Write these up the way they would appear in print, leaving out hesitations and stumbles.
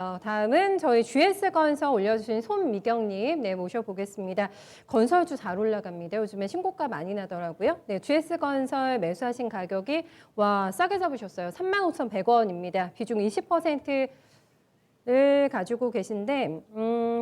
다음은 저희 GS건설 올려주신 손미경님 모셔보겠습니다. 건설주 잘 올라갑니다. 요즘에 신고가 많이 나더라고요. GS건설 매수하신 가격이 싸게 잡으셨어요. 35,100원입니다. 비중 20%를 가지고 계신데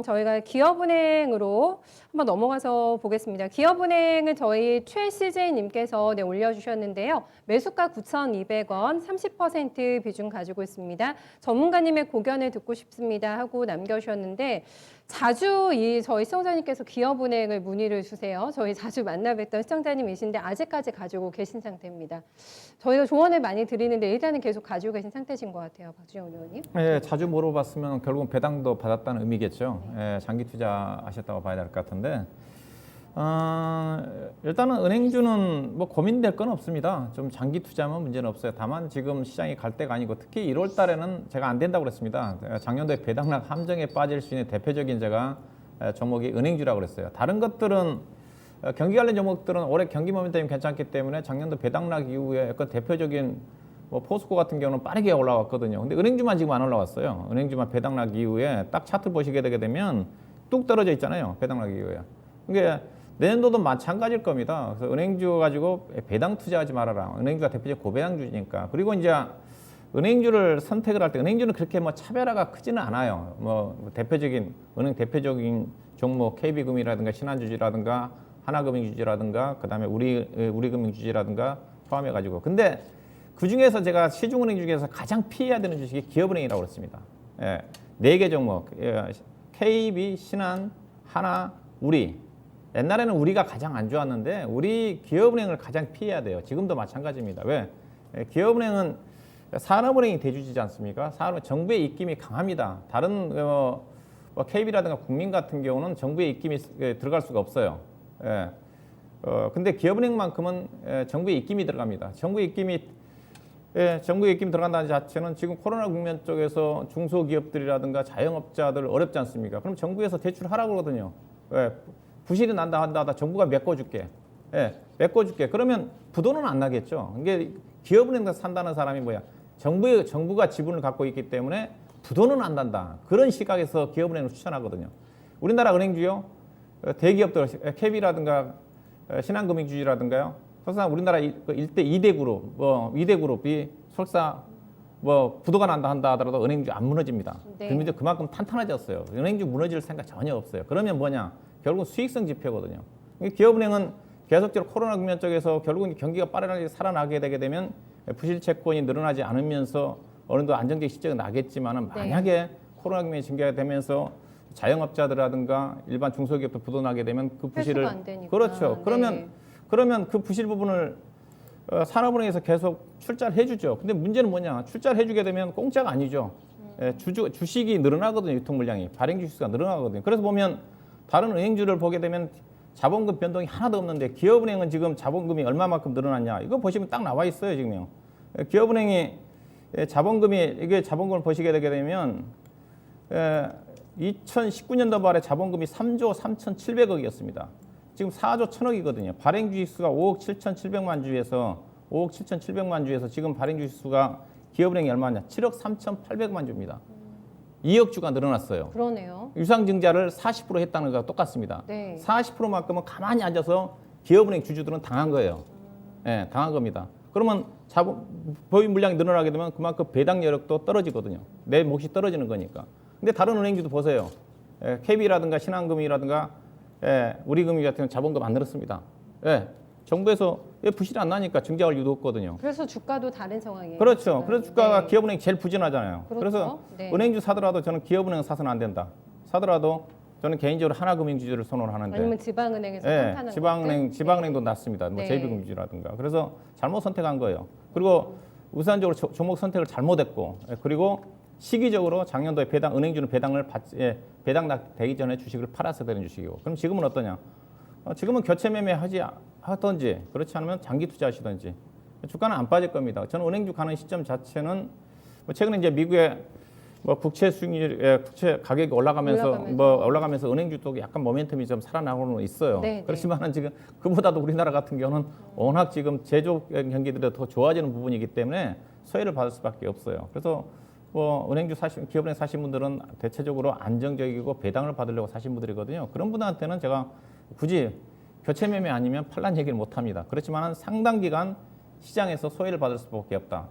저희가 기업은행으로 한번 넘어가서 보겠습니다. 기업은행은 저희 최CJ님께서 올려주셨는데요. 매수가 9,200원, 30% 비중 가지고 있습니다. 전문가님의 고견을 듣고 싶습니다 하고 남겨주셨는데 자주 저희 시청자님께서 기업은행을 문의를 주세요. 저희 자주 만나뵀던 시청자님이신데 아직까지 가지고 계신 상태입니다. 저희가 조언을 많이 드리는데 일단은 계속 가지고 계신 상태신 것 같아요. 박주영 의원님. 네, 자주 물어봤으면 결국은 배당도 받았다는 의미겠죠. 네, 장기 투자하셨다고 봐야 될 것 같은데 일단은 은행주는 뭐 고민될 건 없습니다. 좀 장기 투자하면 문제는 없어요. 다만 지금 시장이 갈 때가 아니고 특히 1월 달에는 제가 안 된다고 그랬습니다. 작년도에 배당락 함정에 빠질 수 있는 대표적인 종목이 은행주라고 그랬어요. 다른 것들은 경기 관련 종목들은 올해 경기 모멘텀이 괜찮기 때문에 작년도 배당락 이후에 약간 대표적인 포스코 같은 경우는 빠르게 올라왔거든요. 근데 은행주만 지금 안 올라왔어요. 은행주만 배당락 이후에 딱 차트 보시게 되게 되면 뚝 떨어져 있잖아요. 배당락 이후에. 그러니까 내년도도 마찬가지일 겁니다. 그래서 은행주 가지고 배당 투자하지 말아라. 은행주가 대표적 고배당주니까. 그리고 이제 은행주를 선택을 할 때 은행주는 그렇게 차별화가 크지는 않아요. 은행 대표적인 종목 KB금이라든가 신한주주라든가 하나금융주주라든가 그다음에 우리금융주주라든가 포함해 가지고. 근데 그 중에서 제가 시중은행 중에서 가장 피해야 되는 주식이 기업은행이라고 그랬습니다. 예, 4개 종목. KB, 신한, 하나, 우리. 옛날에는 우리가 가장 안 좋았는데 우리 기업은행을 가장 피해야 돼요. 지금도 마찬가지입니다. 왜? 기업은행은 산업은행이 대주주지 않습니까? 정부의 입김이 강합니다. 다른 KB라든가 국민 같은 경우는 정부의 입김이 들어갈 수가 없어요. 예. 근데 기업은행만큼은 정부의 입김이 들어갑니다. 정부의 입김 들어간다는 자체는 지금 코로나 국면 쪽에서 중소기업들이라든가 자영업자들 어렵지 않습니까? 그럼 정부에서 대출하라고 그러거든요. 왜? 부실이 난다 한다 정부가 메꿔줄게. 예, 메꿔줄게. 그러면 부도는 안 나겠죠. 이게 기업은행에서 산다는 사람이 뭐야? 정부가 지분을 갖고 있기 때문에 부도는 안 난다. 그런 시각에서 기업은행을 추천하거든요. 우리나라 은행주요, 대기업들, KB라든가 신한금융주주라든가요. 설사 우리나라 일대 2대 그룹, 2대 그룹이 설사 부도가 난다 한다 하더라도 은행주 안 무너집니다. 네. 그만큼 탄탄해졌어요. 은행주 무너질 생각 전혀 없어요. 그러면 뭐냐? 결국은 수익성 지표거든요. 기업은행은 계속적으로 코로나 국면 쪽에서 결국은 경기가 빠르게 살아나게 되게 되면 부실 채권이 늘어나지 않으면서 어느 정도 안정적 실적이 나겠지만은 만약에 코로나 국면이 전개가 되면서 자영업자들이라든가 일반 중소기업도 부도나게 되면 그 부실을 그렇죠. 그러면 그 부실 부분을 산업은행에서 계속 출자를 해주죠. 근데 문제는 뭐냐? 출자를 해주게 되면 공짜가 아니죠. 주식이 늘어나거든요. 유통 물량이 발행 주식수가 늘어나거든요. 그래서 보면 다른 은행주를 보게 되면 자본금 변동이 하나도 없는데 기업은행은 지금 자본금이 얼마만큼 늘어났냐? 이거 보시면 딱 나와 있어요, 지금요. 기업은행이 자본금을 보시게 되게 되면 2019년도 말에 자본금이 3조 3,700억이었습니다. 지금 4조 1,000억이거든요. 발행 주식수가 5억 7,700만 주에서 지금 발행 주식수가 기업은행이 얼마냐? 7억 3,800만 주입니다. 2억 주가 늘어났어요. 그러네요. 유상증자를 40% 했다는 거가 똑같습니다. 네. 40%만큼은 가만히 앉아서 기업은행 주주들은 당한 거예요. 예, 당한 겁니다. 그러면 보유 물량이 늘어나게 되면 그만큼 배당 여력도 떨어지거든요. 내 몫이 떨어지는 거니까. 근데 다른 은행주도 보세요. KB라든가 신한금이라든가 우리금융 같은 경우는 자본금 안 늘었습니다. 정부에서 부실이 안 나니까 증자할 이유도 없거든요. 그래서 주가도 다른 상황이에요. 그렇죠. 그래서 주가가 기업은행이 제일 부진하잖아요. 그렇죠. 그래서 네. 은행주 사더라도 저는 기업은행 사서는 안 된다. 사더라도 저는 개인적으로 하나금융주주를 선호를 하는데. 아니면 지방은행에서 탄탄한 지방은행도 낫습니다. JB금융주라든가. 그래서 잘못 선택한 거예요. 그리고 우선적으로 종목 선택을 잘못했고, 그리고 시기적으로 작년도에 은행주는 배당 되기 전에 주식을 팔았어야 되는 주식이고. 그럼 지금은 어떠냐? 지금은 교체 매매 하든지 그렇지 않으면 장기 투자하시든지 주가는 안 빠질 겁니다. 저는 은행주 가는 시점 자체는 최근에 이제 미국의 국채 수익률, 국채 가격이 올라가면서 은행주 쪽에 약간 모멘텀이 좀 살아나고는 있어요. 그렇지만은 지금 그보다도 우리나라 같은 경우는 워낙 지금 제조 경기들이 더 좋아지는 부분이기 때문에 소외를 받을 수밖에 없어요. 그래서 뭐 은행주 기업은행 사신 분들은 대체적으로 안정적이고 배당을 받으려고 사신 분들이거든요. 그런 분들한테는 제가 굳이 교체 매매 아니면 팔란 얘기를 못 합니다. 그렇지만 상당 기간 시장에서 소외를 받을 수밖에 없다.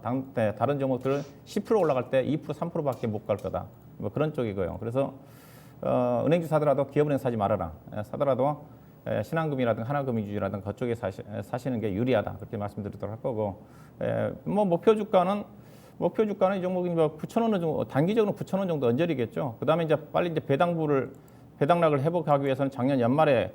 다른 종목들 10% 올라갈 때 2%, 3%밖에 못 갈 거다. 뭐 그런 쪽이고요. 그래서 은행주 사더라도 기업은행 사지 말아라. 사더라도 신한금이라든가 하나금융주라든가 그쪽에 사시는 게 유리하다. 그렇게 말씀드리도록 할 거고, 뭐 목표 주가는 이 종목이 뭐 9,000원 정도, 단기적으로 9,000원 정도 언저리겠죠. 그 다음에 이제 빨리 이제 배당락을 회복하기 위해서는 작년 연말에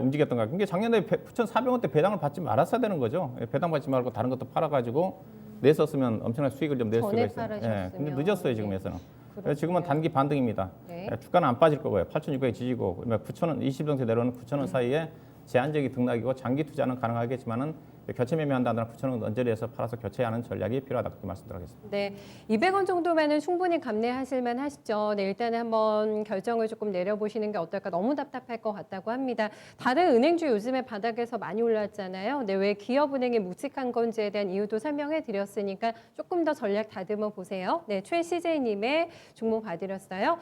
움직였던 것 같아요. 작년에 9,400원대 배당을 받지 말았어야 되는 거죠. 배당 받지 말고 다른 것도 팔아가지고 냈었으면 엄청난 수익을 좀 낼 수가 전에 있어요. 팔으셨으면. 근데 늦었어요, 지금에서는. 그래서 지금은 그렇군요. 단기 반등입니다. 네. 주가는 안 빠질 거고요. 8,600에 지지고 9,000원, 20동세 내려오는 9,000원 사이에 제한적인 등락이고 장기 투자는 가능하겠지만은 교체 매매한다거나 9,000원 언저리에서 팔아서 교체하는 전략이 필요하다 그렇게 말씀드리겠습니다. 네, 200원 정도면은 충분히 감내하실 만 하시죠. 네, 일단은 한번 결정을 조금 내려보시는 게 어떨까. 너무 답답할 것 같다고 합니다. 다른 은행주 요즘에 바닥에서 많이 올랐잖아요. 네, 왜 기업은행이 묵직한 건지에 대한 이유도 설명해 드렸으니까 조금 더 전략 다듬어 보세요. 네, 최CJ님의 종목 봐드렸어요.